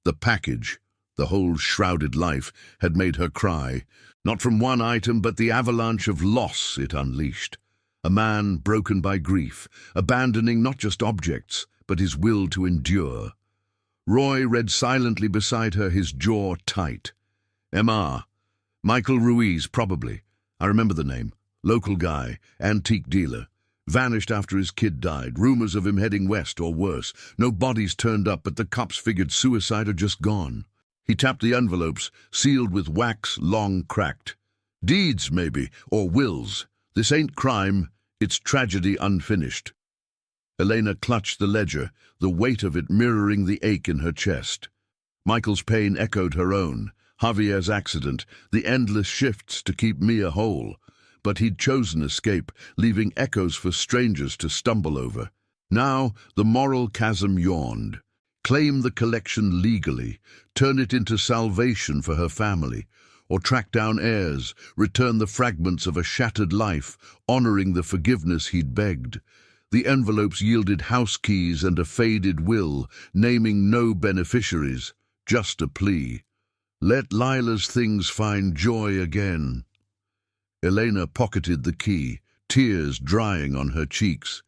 The package, the whole shrouded life, had made her cry. Not from one item, but the avalanche of loss it unleashed. A man broken by grief, abandoning not just objects, but his will to endure. Roy read silently beside her, his jaw tight. "M.R. Michael Ruiz, probably. I remember the name. Local guy, antique dealer. Vanished after his kid died. Rumors of him heading west or worse. No bodies turned up, but the cops figured suicide or just gone. He tapped the envelopes, sealed with wax long cracked. Deeds, maybe, or wills. This ain't crime, it's tragedy unfinished. Elena clutched the ledger, the weight of it mirroring the ache in her chest. Michael's pain echoed her own. Javier's accident, the endless shifts to keep Mia whole. But he'd chosen escape, leaving echoes for strangers to stumble over. Now the moral chasm yawned. Claim the collection legally, turn it into salvation for her family, or track down heirs, return the fragments of a shattered life, honoring the forgiveness he'd begged. The envelopes yielded house keys and a faded will, naming no beneficiaries, just a plea. Let Lila's things find joy again. Elena pocketed the key, tears drying on her cheeks.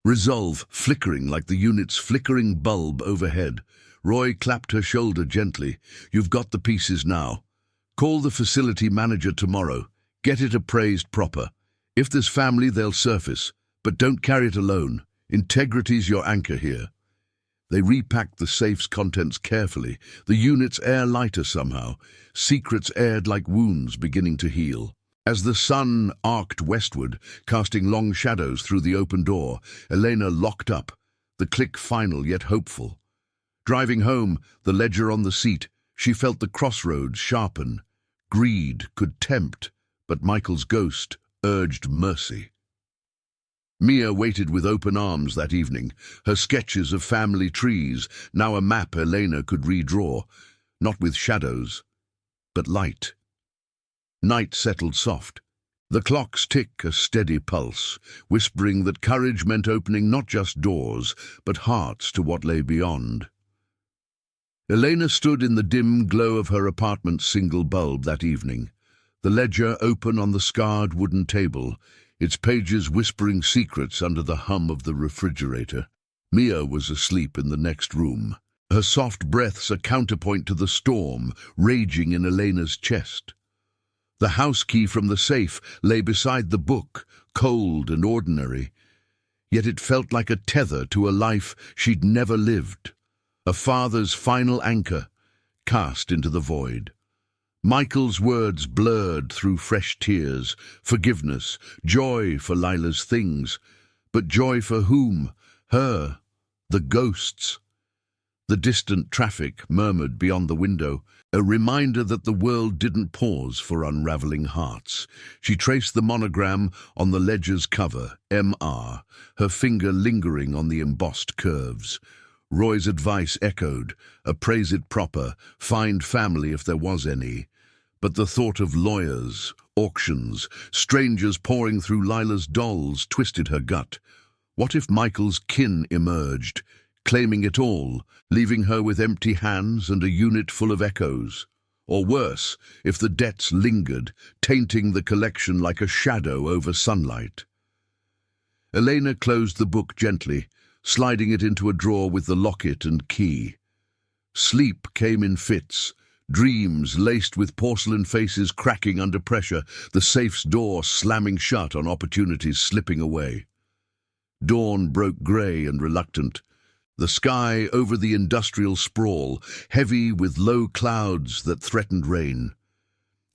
Resolve flickering like the unit's flickering bulb overhead. Roy clapped her shoulder gently. You've got the pieces now. Call the facility manager tomorrow. Get it appraised proper. If there's family, they'll surface. But don't carry it alone. Integrity's your anchor here. They repacked the safe's contents carefully, the unit's air lighter somehow, secrets aired like wounds beginning to heal. As the sun arced westward, casting long shadows through the open door, Elena locked up, the click final yet hopeful. Driving home, the ledger on the seat, she felt the crossroads sharpen. Greed could tempt, but Michael's ghost urged mercy. Mia waited with open arms that evening, her sketches of family trees, now a map Elena could redraw, not with shadows, but light. Night settled soft. The clock's tick a steady pulse, whispering that courage meant opening not just doors, but hearts to what lay beyond. Elena stood in the dim glow of her apartment's single bulb that evening, the ledger open on the scarred wooden table, its pages whispering secrets under the hum of the refrigerator. Mia was asleep in the next room, her soft breaths a counterpoint to the storm raging in Elena's chest. The house key from the safe lay beside the book, cold and ordinary, yet it felt like a tether to a life she'd never lived, a father's final anchor, cast into the void. Michael's words blurred through fresh tears, forgiveness, joy for Lila's things. But joy for whom? Her, the ghosts. The distant traffic murmured beyond the window, a reminder that the world didn't pause for unraveling hearts. She traced the monogram on the ledger's cover, M.R., her finger lingering on the embossed curves. Roy's advice echoed, appraise it proper, find family if there was any. But the thought of lawyers, auctions, strangers pouring through Lila's dolls twisted her gut. What if Michael's kin emerged, claiming it all, leaving her with empty hands and a unit full of echoes? Or worse, if the debts lingered, tainting the collection like a shadow over sunlight? Elena closed the book gently, sliding it into a drawer with the locket and key. Sleep came in fits, dreams laced with porcelain faces cracking under pressure, the safe's door slamming shut on opportunities slipping away. Dawn broke grey and reluctant, the sky over the industrial sprawl, heavy with low clouds that threatened rain.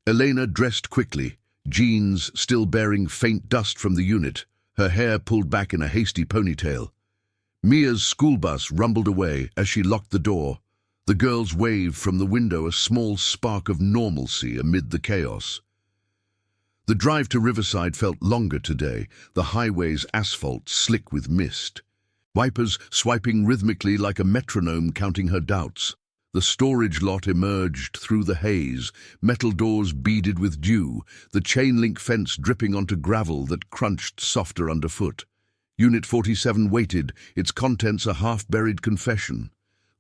Elena dressed quickly, jeans still bearing faint dust from the unit, her hair pulled back in a hasty ponytail. Mia's school bus rumbled away as she locked the door. The girls waved from the window, a small spark of normalcy amid the chaos. The drive to Riverside felt longer today, the highway's asphalt slick with mist. Wipers swiping rhythmically like a metronome counting her doubts. The storage lot emerged through the haze, metal doors beaded with dew, the chain-link fence dripping onto gravel that crunched softer underfoot. Unit 47 waited, its contents a half-buried confession.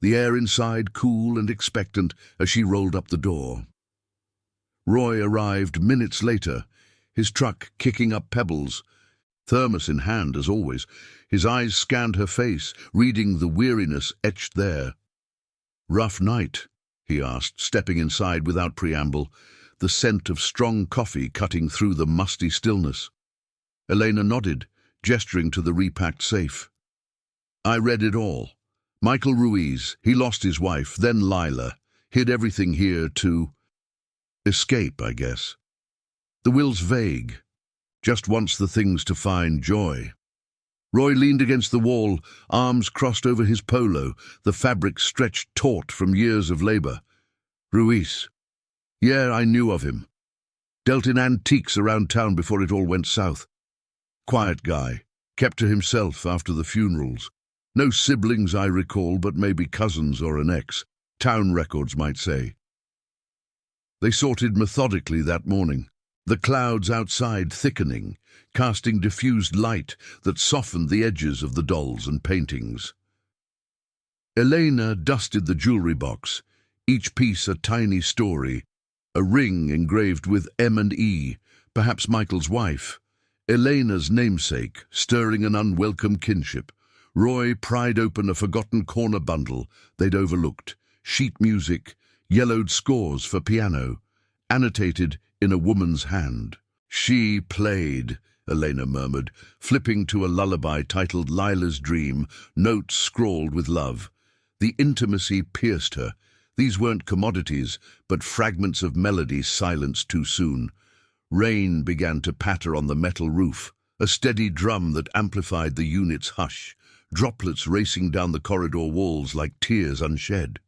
The air inside cool and expectant as she rolled up the door. Roy arrived minutes later, his truck kicking up pebbles, thermos in hand as always. His eyes scanned her face, reading the weariness etched there. "Rough night?" he asked, stepping inside without preamble, the scent of strong coffee cutting through the musty stillness. Elena nodded, gesturing to the repacked safe. I read it all. Michael Ruiz, he lost his wife, then Lila, hid everything here to escape, I guess. The will's vague, just wants the things to find joy. Roy leaned against the wall, arms crossed over his polo, the fabric stretched taut from years of labor. Ruiz. Yeah, I knew of him. Dealt in antiques around town before it all went south. Quiet guy, kept to himself after the funerals. No siblings, I recall, but maybe cousins or an ex. Town records might say. They sorted methodically that morning, the clouds outside thickening, casting diffused light that softened the edges of the dolls and paintings. Elena dusted the jewelry box, each piece a tiny story, a ring engraved with M and E, perhaps Michael's wife, Elena's namesake, stirring an unwelcome kinship. Roy pried open a forgotten corner bundle they'd overlooked, sheet music, yellowed scores for piano, annotated in a woman's hand. She played, Elena murmured, flipping to a lullaby titled Lila's Dream, notes scrawled with love. The intimacy pierced her. These weren't commodities, but fragments of melody silenced too soon. Rain began to patter on the metal roof, a steady drum that amplified the unit's hush, droplets racing down the corridor walls like tears unshed.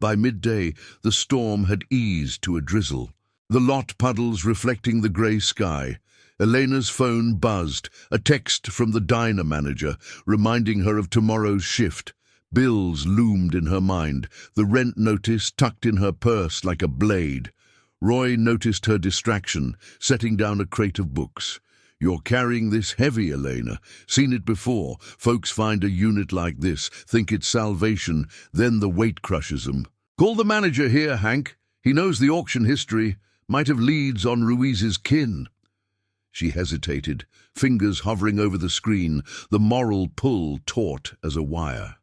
By midday, the storm had eased to a drizzle, the lot puddles reflecting the grey sky. Elena's phone buzzed, a text from the diner manager, reminding her of tomorrow's shift. Bills loomed in her mind, the rent notice tucked in her purse like a blade. Roy noticed her distraction, setting down a crate of books. You're carrying this heavy, Elena. Seen it before. Folks find a unit like this, think it's salvation, then the weight crushes them. Call the manager here, Hank. He knows the auction history, might have leads on Ruiz's kin. She hesitated, fingers hovering over the screen, the moral pull taut as a wire.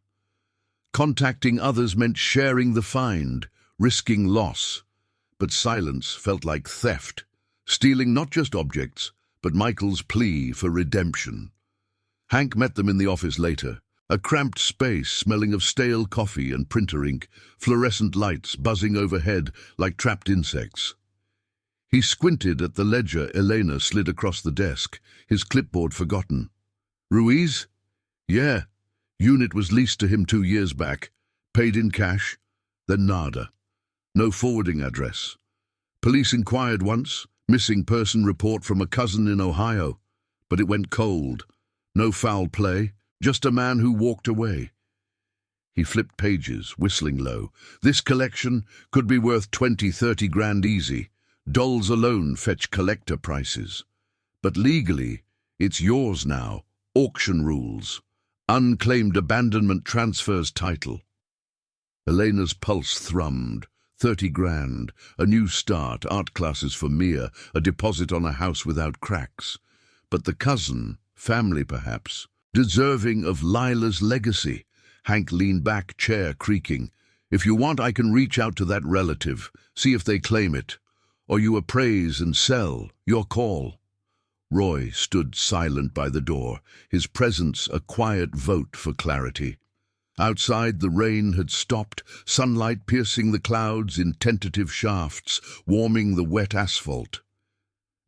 Contacting others meant sharing the find, risking loss. But silence felt like theft, stealing not just objects, but Michael's plea for redemption. Hank met them in the office later, a cramped space smelling of stale coffee and printer ink, fluorescent lights buzzing overhead like trapped insects. He squinted at the ledger Elena slid across the desk, his clipboard forgotten. Ruiz? Yeah. Unit was leased to him 2 years back, paid in cash, then nada. No forwarding address. Police inquired once, missing person report from a cousin in Ohio, but it went cold. No foul play, just a man who walked away. He flipped pages, whistling low. This collection could be worth 20-30 grand easy. Dolls alone fetch collector prices. But legally, it's yours now. Auction rules. Unclaimed abandonment transfers title. Elena's pulse thrummed. 30 grand, a new start, art classes for Mia, a deposit on a house without cracks. But the cousin, family perhaps, deserving of Lila's legacy. Hank leaned back, chair creaking. If you want, I can reach out to that relative, see if they claim it. Or you appraise and sell, your call. Roy stood silent by the door, his presence a quiet vote for clarity. Outside, the rain had stopped, sunlight piercing the clouds in tentative shafts, warming the wet asphalt.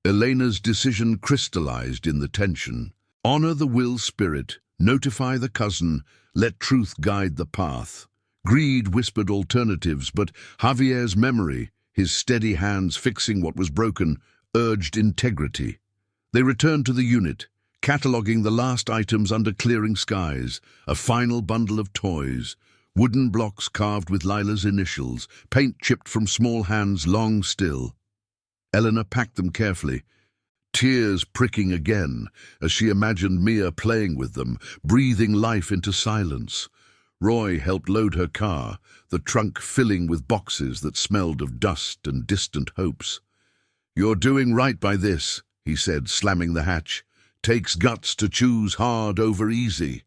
Elena's decision crystallized in the tension. Honor the will spirit, notify the cousin, let truth guide the path. Greed whispered alternatives, but Javier's memory, his steady hands fixing what was broken, urged integrity. They returned to the unit, cataloguing the last items under clearing skies, a final bundle of toys, wooden blocks carved with Lila's initials, paint chipped from small hands long still. Eleanor packed them carefully, tears pricking again as she imagined Mia playing with them, breathing life into silence. Roy helped load her car, the trunk filling with boxes that smelled of dust and distant hopes. "You're doing right by this," he said, slamming the hatch. "Takes guts to choose hard over easy."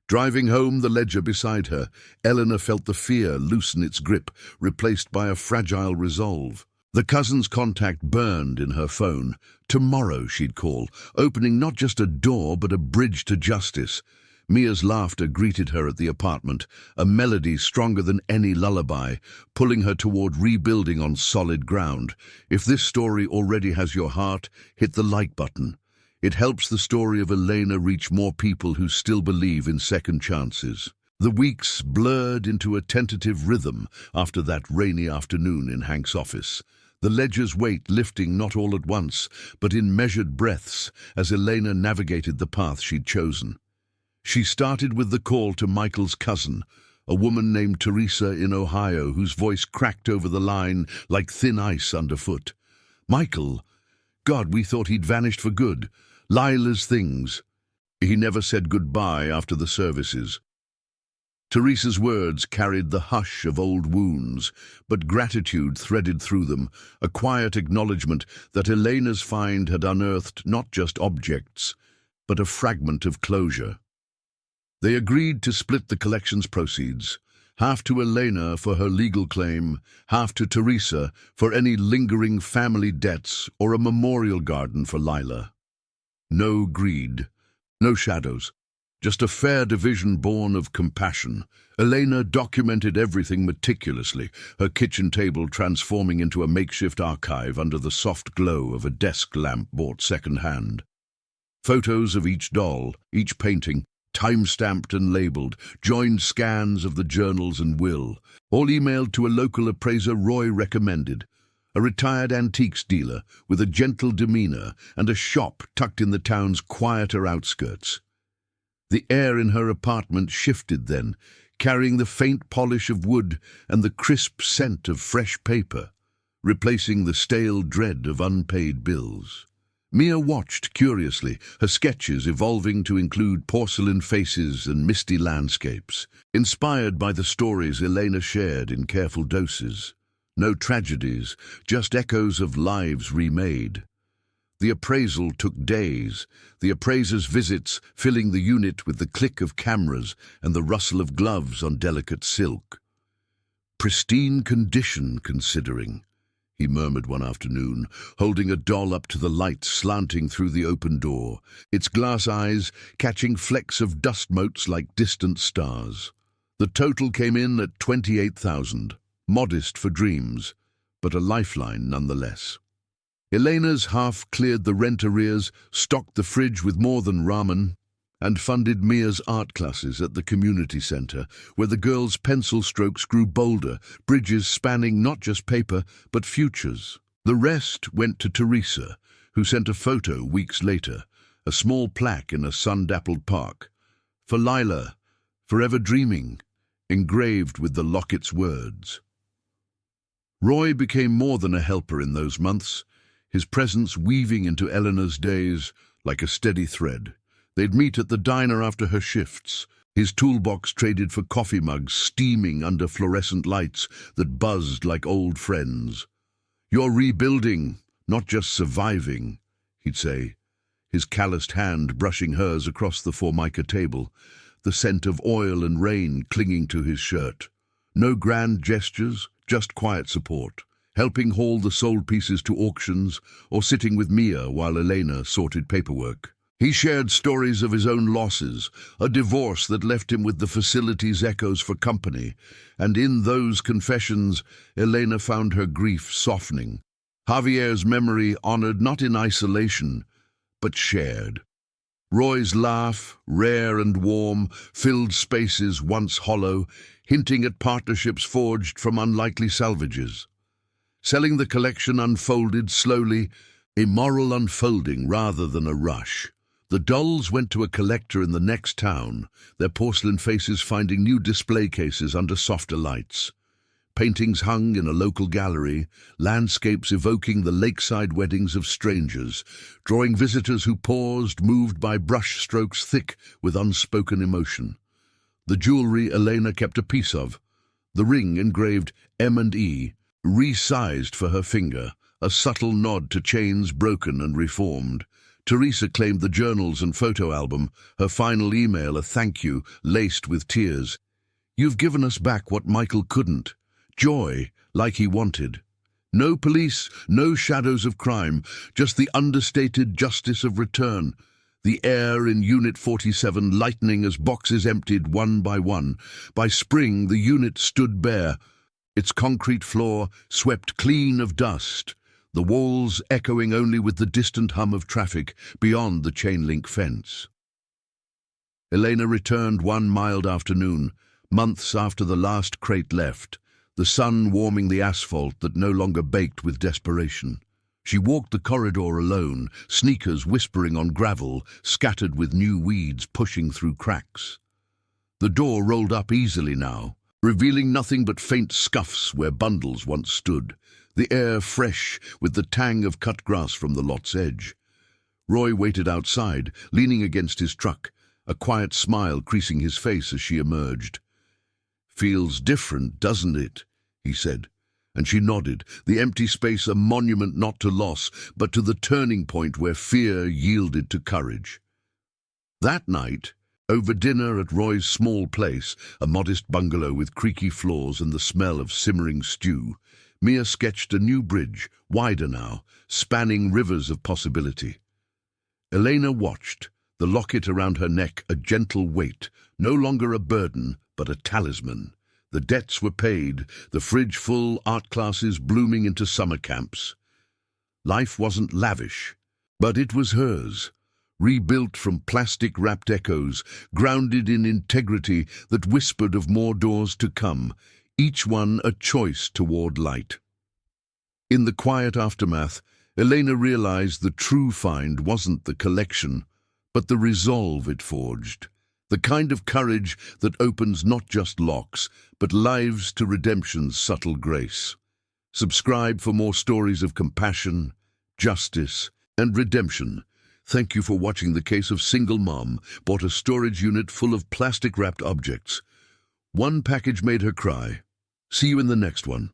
Driving home, the ledger beside her, Eleanor felt the fear loosen its grip, replaced by a fragile resolve. The cousin's contact burned in her phone. Tomorrow, she'd call, opening not just a door but a bridge to justice. Mia's laughter greeted her at the apartment, a melody stronger than any lullaby, pulling her toward rebuilding on solid ground. If this story already has your heart, hit the like button. It helps the story of Elena reach more people who still believe in second chances. The weeks blurred into a tentative rhythm after that rainy afternoon in Hank's office. The ledger's weight lifting not all at once, but in measured breaths as Elena navigated the path she'd chosen. She started with the call to Michael's cousin, a woman named Teresa in Ohio whose voice cracked over the line like thin ice underfoot. Michael, God, we thought he'd vanished for good. Lila's things. He never said goodbye after the services. Teresa's words carried the hush of old wounds, but gratitude threaded through them, a quiet acknowledgement that Elena's find had unearthed not just objects, but a fragment of closure. They agreed to split the collection's proceeds, half to Elena for her legal claim, half to Teresa for any lingering family debts or a memorial garden for Lila. No greed, no shadows, just a fair division born of compassion. Elena documented everything meticulously, her kitchen table transforming into a makeshift archive under the soft glow of a desk lamp bought second-hand. Photos of each doll, each painting, time-stamped and labeled, joined scans of the journals and will, all emailed to a local appraiser Roy recommended, a retired antiques dealer with a gentle demeanor and a shop tucked in the town's quieter outskirts. The air in her apartment shifted then, carrying the faint polish of wood and the crisp scent of fresh paper, replacing the stale dread of unpaid bills. Mia watched curiously, her sketches evolving to include porcelain faces and misty landscapes, inspired by the stories Elena shared in careful doses. No tragedies, just echoes of lives remade. The appraisal took days, the appraiser's visits filling the unit with the click of cameras and the rustle of gloves on delicate silk. Pristine condition, considering, he murmured one afternoon, holding a doll up to the light slanting through the open door, its glass eyes catching flecks of dust motes like distant stars. The total came in at 28,000, modest for dreams, but a lifeline nonetheless. Elena's half cleared the rent arrears, stocked the fridge with more than ramen, and funded Mia's art classes at the community center, where the girls' pencil strokes grew bolder, bridges spanning not just paper, but futures. The rest went to Teresa, who sent a photo weeks later, a small plaque in a sun-dappled park. For Lila, forever dreaming, engraved with the locket's words. Roy became more than a helper in those months, his presence weaving into Eleanor's days like a steady thread. They'd meet at the diner after her shifts, his toolbox traded for coffee mugs steaming under fluorescent lights that buzzed like old friends. "You're rebuilding, not just surviving," he'd say, his calloused hand brushing hers across the Formica table, the scent of oil and rain clinging to his shirt. No grand gestures, just quiet support, helping haul the sold pieces to auctions or sitting with Mia while Elena sorted paperwork. He shared stories of his own losses, a divorce that left him with the facility's echoes for company, and in those confessions, Elena found her grief softening. Javier's memory honored not in isolation, but shared. Roy's laugh, rare and warm, filled spaces once hollow, hinting at partnerships forged from unlikely salvages. Selling the collection unfolded slowly, a moral unfolding rather than a rush. The dolls went to a collector in the next town, their porcelain faces finding new display cases under softer lights. Paintings hung in a local gallery, landscapes evoking the lakeside weddings of strangers, drawing visitors who paused, moved by brush strokes thick with unspoken emotion. The jewelry Elena kept a piece of, the ring engraved M&E, resized for her finger, a subtle nod to chains broken and reformed. Teresa claimed the journals and photo album, her final email a thank you, laced with tears. "You've given us back what Michael couldn't. Joy, like he wanted. No police, no shadows of crime, just the understated justice of return. The air in Unit 47 lightening as boxes emptied one by one. By spring, the unit stood bare, its concrete floor swept clean of dust, the walls echoing only with the distant hum of traffic beyond the chain-link fence. Elena returned one mild afternoon, months after the last crate left, the sun warming the asphalt that no longer baked with desperation. She walked the corridor alone, sneakers whispering on gravel, scattered with new weeds pushing through cracks. The door rolled up easily now, revealing nothing but faint scuffs where bundles once stood, the air fresh with the tang of cut grass from the lot's edge. Roy waited outside, leaning against his truck, a quiet smile creasing his face as she emerged. "Feels different, doesn't it?" he said, and she nodded, the empty space a monument not to loss, but to the turning point where fear yielded to courage. That night, over dinner at Roy's small place, a modest bungalow with creaky floors and the smell of simmering stew, Mia sketched a new bridge, wider now, spanning rivers of possibility. Elena watched, the locket around her neck a gentle weight, no longer a burden, but a talisman. The debts were paid, the fridge full, art classes blooming into summer camps. Life wasn't lavish, but it was hers, rebuilt from plastic-wrapped echoes, grounded in integrity that whispered of more doors to come, each one a choice toward light. In the quiet aftermath, Elena realized the true find wasn't the collection, but the resolve it forged. The kind of courage that opens not just locks, but lives to redemption's subtle grace. Subscribe for more stories of compassion, justice, and redemption. Thank you for watching The Case of Single Mom bought a storage unit full of plastic-wrapped objects. One package made her cry. See you in the next one.